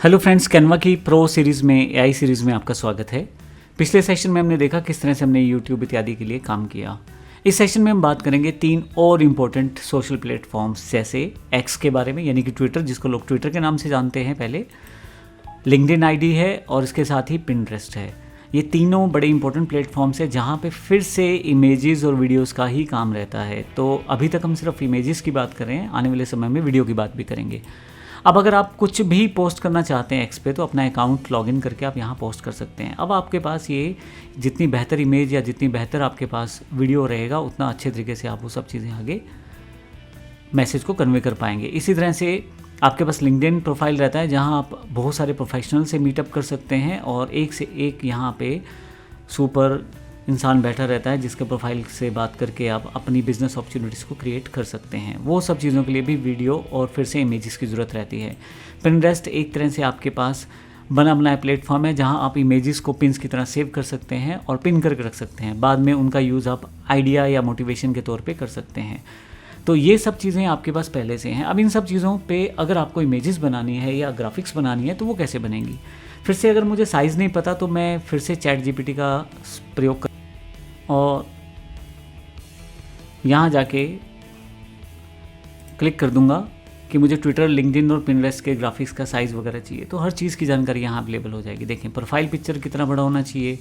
Hello friends, Canva की pro series में AI series में आपका स्वागत है। पिछले सेशन में हमने देखा किस तरह से हमने यूट्यूब इत्यादि के लिए काम किया। इस सेशन में हम बात करेंगे 3 और इम्पोर्टेंट सोशल प्लेटफॉर्म्स जैसे एक्स के बारे में, यानी कि ट्विटर, जिसको लोग ट्विटर के नाम से जानते हैं पहले, लिंक्डइन आईडी है और इसके साथ ही पिंटरेस्ट है। ये तीनों बड़े इंपॉर्टेंट प्लेटफॉर्म्स है जहाँ पे फिर से इमेजेस और वीडियोस का ही काम रहता है। तो अभी तक हम सिर्फ इमेजेस की बात कर रहे हैं, आने वाले समय में वीडियो की बात भी करेंगे। अब अगर आप कुछ भी पोस्ट करना चाहते हैं एक्स पे, तो अपना अकाउंट लॉगिन करके आप यहाँ पोस्ट कर सकते हैं। अब आपके पास ये जितनी बेहतर इमेज या जितनी बेहतर आपके पास वीडियो रहेगा, उतना अच्छे तरीके से आप वो सब चीज़ें आगे मैसेज को कन्वे कर पाएंगे। इसी तरह से आपके पास लिंक्डइन प्रोफाइल रहता है जहाँ आप बहुत सारे प्रोफेशनल से मीटअप कर सकते हैं और एक से एक यहाँ पे सुपर इंसान बैठा रहता है जिसके प्रोफाइल से बात करके आप अपनी बिजनेस अपॉर्चुनिटीज़ को क्रिएट कर सकते हैं। वो सब चीज़ों के लिए भी वीडियो और फिर से इमेजेस की ज़रूरत रहती है। पिंटरेस्ट एक तरह से आपके पास बना बनाया प्लेटफॉर्म है जहां आप इमेजेस को पिन्स की तरह सेव कर सकते हैं और पिन करके रख सकते हैं। बाद में उनका यूज़ आप आइडिया या मोटिवेशन के तौर पर कर सकते हैं। तो ये सब चीज़ें आपके पास पहले से हैं। अब इन सब चीज़ों पे अगर आपको इमेजेस बनानी है या ग्राफिक्स बनानी है तो वो कैसे बनेंगी। फिर से अगर मुझे साइज़ नहीं पता तो मैं फिर से चैट जीपीटी का प्रयोग कर और यहाँ जाके क्लिक कर दूंगा कि मुझे ट्विटर, लिंक्डइन और पिंटरेस्ट के ग्राफिक्स का साइज़ वगैरह चाहिए, तो हर चीज़ की जानकारी यहाँ अवेलेबल हो जाएगी। देखें, प्रोफाइल पिक्चर कितना बड़ा होना चाहिए,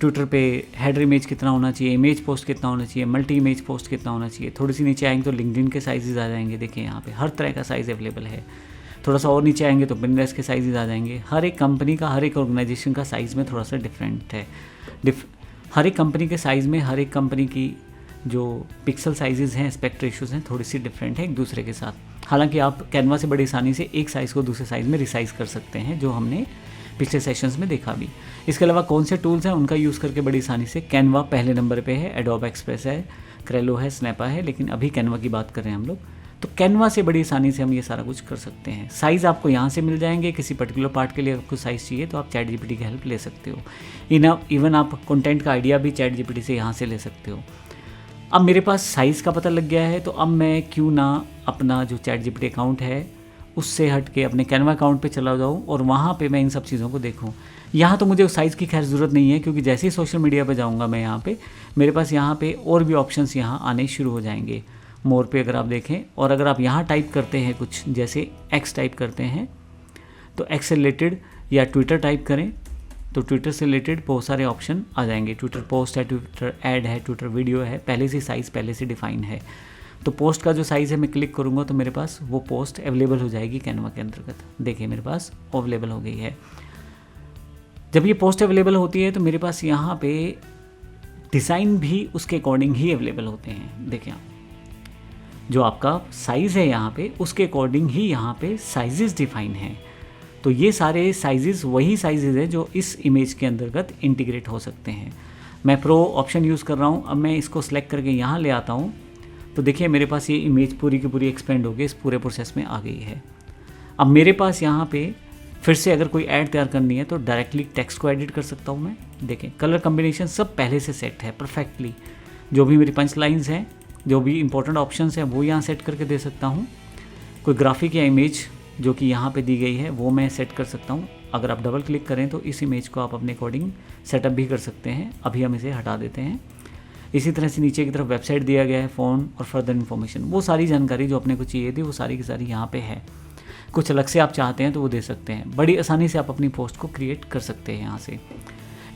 ट्विटर पे हेडर इमेज कितना होना चाहिए, इमेज पोस्ट कितना होना चाहिए, मल्टी इमेज पोस्ट कितना होना चाहिए। थोड़ी सी नीचे आएंगे तो लिंक्डइन के साइजेस आ जाएंगे। देखिए यहाँ पे हर तरह का साइज़ अवेलेबल है। थोड़ा सा और नीचे आएंगे तो पिंटरेस्ट के साइजेस आ जाएंगे। हर एक कंपनी का, हर एक ऑर्गेनाइजेशन का साइज़ में थोड़ा सा डिफरेंट है। हर एक कंपनी के साइज़ में, हर एक कंपनी की जो पिक्सल साइजेस हैं, एस्पेक्ट रेशियोज हैं, थोड़ी सी डिफरेंट है एक दूसरे के साथ। हालांकि आप कैनवा से बड़ी आसानी से एक साइज़ को दूसरे साइज़ में रिसाइज़ कर सकते हैं, जो हमने पिछले सेशंस में देखा भी। इसके अलावा कौन से टूल्स हैं उनका यूज़ करके बड़ी आसानी से कैनवा पहले नंबर पे है, एडोब एक्सप्रेस है, क्रेलो है, स्नैपा है, लेकिन अभी कैनवा की बात कर रहे हैं हम लोग। तो कैनवा से बड़ी आसानी से हम ये सारा कुछ कर सकते हैं। साइज़ आपको यहाँ से मिल जाएंगे। किसी पर्टिकुलर पार्ट के लिए आपको साइज़ चाहिए तो आप चैट जीपीटी की हेल्प ले सकते हो। इवन आप कंटेंट का आइडिया भी चैट जीपीटी से यहाँ से ले सकते हो। अब मेरे पास साइज़ का पता लग गया है, तो अब मैं क्यों ना अपना जो चैट जीपीटी अकाउंट है उससे हट के अपने कैनवा अकाउंट पे चला जाऊँ और वहाँ पे मैं इन सब चीज़ों को देखूँ। यहाँ तो मुझे उस साइज़ की खैर ज़रूरत नहीं है, क्योंकि जैसे ही सोशल मीडिया पे जाऊँगा मैं यहाँ पे, मेरे पास यहाँ पे और भी ऑप्शंस यहाँ आने शुरू हो जाएंगे। मोर पे अगर आप देखें, और अगर आप यहाँ टाइप करते हैं कुछ, जैसे एक्स टाइप करते हैं, तो एक्स से रिलेटेड, या ट्विटर टाइप करें तो ट्विटर से रिलेटेड बहुत सारे ऑप्शन आ जाएंगे। ट्विटर पोस्ट है, ट्विटर ऐड है, ट्विटर वीडियो है, पहले से साइज़ पहले से डिफाइन है। तो पोस्ट का जो साइज़ है मैं क्लिक करूँगा तो मेरे पास वो पोस्ट अवेलेबल हो जाएगी कैनवा के अंतर्गत। देखिए मेरे पास अवेलेबल हो गई है। जब ये पोस्ट अवेलेबल होती है तो मेरे पास यहाँ पे डिज़ाइन भी उसके अकॉर्डिंग ही अवेलेबल होते हैं। देखिए आप, जो आपका साइज़ है यहाँ पे उसके अकॉर्डिंग ही यहाँ पे साइजेस डिफाइन हैं। तो ये सारे साइजेस वही साइजेस हैं जो इस इमेज के अंतर्गत इंटीग्रेट हो सकते हैं। मैं प्रो ऑप्शन यूज़ कर रहा हूँ। अब मैं इसको सेलेक्ट करके यहाँ ले आता हूँ तो देखिए मेरे पास ये इमेज पूरी की पूरी एक्सपेंड होगी, इस पूरे प्रोसेस में आ गई है। अब मेरे पास यहाँ पे फिर से अगर कोई ऐड तैयार करनी है तो डायरेक्टली टेक्स्ट को एडिट कर सकता हूँ मैं। देखें कलर कम्बिनेशन सब पहले से सेट है परफेक्टली। जो भी मेरी पंच लाइन्स हैं, जो भी इंपॉर्टेंट ऑप्शंस हैं, वो यहाँ सेट करके दे सकता हूँ। कोई ग्राफिक या इमेज जो कि यहाँ पे दी गई है वो मैं सेट कर सकता हूँ। अगर आप डबल क्लिक करें तो इस इमेज को आप अपने अकॉर्डिंग सेटअप भी कर सकते हैं। अभी हम इसे हटा देते हैं। इसी तरह से नीचे की तरफ वेबसाइट दिया गया है, फ़ोन और फर्दर इन्फॉर्मेशन, वो सारी जानकारी जो अपने को चाहिए थी वो सारी की सारी यहाँ पे है। कुछ अलग से आप चाहते हैं तो वो दे सकते हैं। बड़ी आसानी से आप अपनी पोस्ट को क्रिएट कर सकते हैं यहाँ से।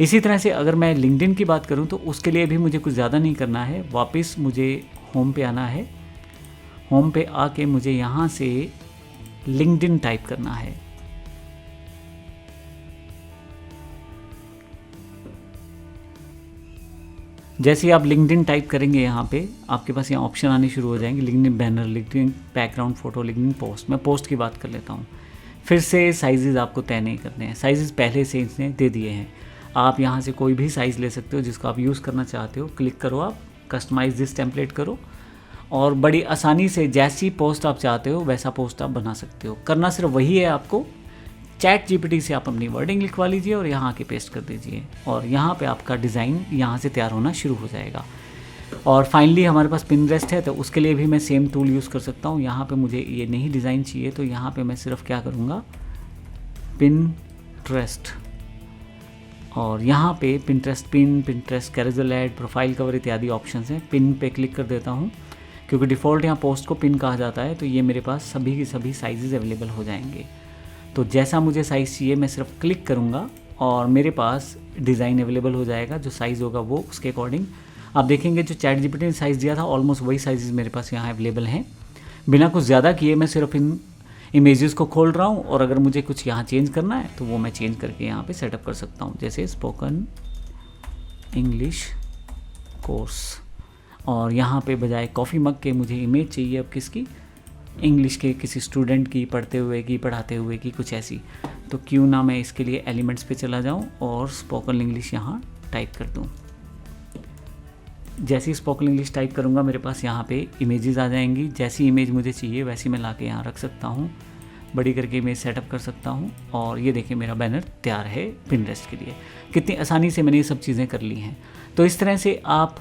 इसी तरह से अगर मैं लिंक्डइन की बात करूँ तो उसके लिए भी मुझे कुछ ज़्यादा नहीं करना है। वापस मुझे होम पे आना है। होम पे आके मुझे यहाँ से लिंक्डइन टाइप करना है। जैसे ही आप लिंक्डइन टाइप करेंगे यहाँ पे आपके पास यहाँ ऑप्शन आने शुरू हो जाएंगे। LinkedIn banner, LinkedIn background photo, LinkedIn post. मैं पोस्ट की बात कर लेता हूँ। फिर से साइजेस आपको तय नहीं करने हैं, साइजेस पहले से इसने दे दिए हैं। आप यहाँ से कोई भी साइज़ ले सकते हो जिसको आप यूज़ करना चाहते हो। क्लिक करो, आप कस्टमाइज दिस टेम्पलेट करो और बड़ी आसानी से जैसी पोस्ट आप चाहते हो वैसा पोस्ट आप बना सकते हो। करना सिर्फ वही है आपको, चैट जीपीटी से आप अपनी वर्डिंग लिखवा लीजिए और यहाँ आके पेस्ट कर दीजिए और यहाँ पे आपका डिज़ाइन यहाँ से तैयार होना शुरू हो जाएगा। और फाइनली हमारे पास पिंटरेस्ट है तो उसके लिए भी मैं सेम टूल यूज़ कर सकता हूँ। यहाँ पे मुझे ये नहीं डिज़ाइन चाहिए तो यहाँ पे मैं सिर्फ क्या करूँगा, पिनट्रेस्ट, और यहाँ पे Pinterest pin, Pinterest carousel add, profile cover इत्यादि ऑप्शंस हैं। पिन पे क्लिक कर देता हूँ क्योंकि डिफ़ॉल्ट यहाँ पोस्ट को पिन कहा जाता है, तो ये मेरे पास सभी की सभी साइज़ अवेलेबल हो जाएंगे। तो जैसा मुझे साइज़ चाहिए मैं सिर्फ क्लिक करूँगा और मेरे पास डिज़ाइन अवेलेबल हो जाएगा। जो साइज़ होगा वो उसके अकॉर्डिंग आप देखेंगे जो ChatGPT ने साइज़ दिया था ऑलमोस्ट वही साइज़ मेरे पास यहाँ अवेलेबल हैं। बिना कुछ ज़्यादा किए मैं सिर्फ इन इमेजेस को खोल रहा हूँ और अगर मुझे कुछ यहाँ चेंज करना है तो वो मैं चेंज करके यहाँ पे सेटअप कर सकता हूँ, जैसे स्पोकन इंग्लिश कोर्स। और यहाँ पे बजाय कॉफ़ी मग के मुझे इमेज चाहिए अब किसकी, इंग्लिश के किसी स्टूडेंट की, पढ़ते हुए की, पढ़ाते हुए की, कुछ ऐसी। तो क्यों ना मैं इसके लिए एलिमेंट्स पे चला जाऊँ और स्पोकन इंग्लिश यहाँ टाइप कर दूँ। जैसी स्पोकन इंग्लिश टाइप करूँगा मेरे पास यहाँ पे इमेजेस आ जाएंगी। जैसी इमेज मुझे चाहिए वैसी मैं ला के यहाँ रख सकता हूँ, बड़ी करके इमेज सेटअप कर सकता हूँ। और ये देखिए मेरा बैनर तैयार है पिनट्रेस्ट के लिए। कितनी आसानी से मैंने ये सब चीज़ें कर ली हैं। तो इस तरह से आप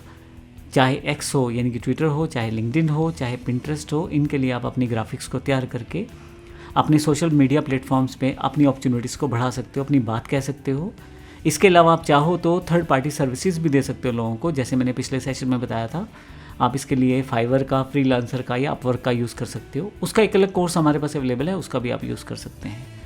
चाहे एक्स हो यानी कि ट्विटर हो, चाहे लिंक्डइन हो, चाहे पिनट्रेस्ट हो, इनके लिए आप अपनी ग्राफिक्स को तैयार करके अपने सोशल मीडिया प्लेटफॉर्म्स पे अपनी अपॉर्चुनिटीज़ को बढ़ा सकते हो, अपनी बात कह सकते हो। इसके अलावा आप चाहो तो थर्ड पार्टी सर्विसेज भी दे सकते हो लोगों को, जैसे मैंने पिछले सेशन में बताया था। आप इसके लिए फाइवर का, फ्रीलांसर का या अपवर्क का यूज़ कर सकते हो। उसका एक अलग कोर्स हमारे पास अवेलेबल है, उसका भी आप यूज़ कर सकते हैं।